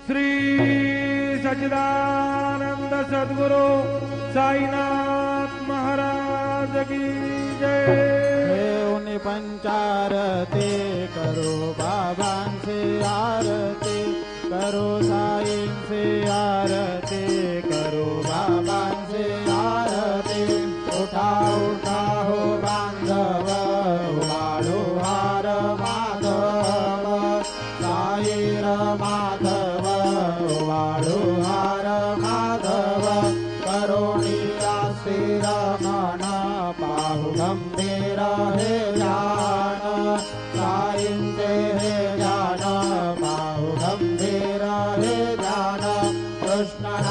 श्री सच्चिदानंद सद्गुरु साईनाथ महाराज की जय। उन्हें पंचारती करो बाबांची आरती करो साईंची आरती करो बाबांची आरती। उठा उठा हो बांधव वाळू हार माधव साईर माधव वाळू हार माधव करुणिया स्थिर मन पाहु गंभीर हे ज्ञान साईंचे हे ज्ञान पाहु गंभीर हे ज्ञान कृष्ण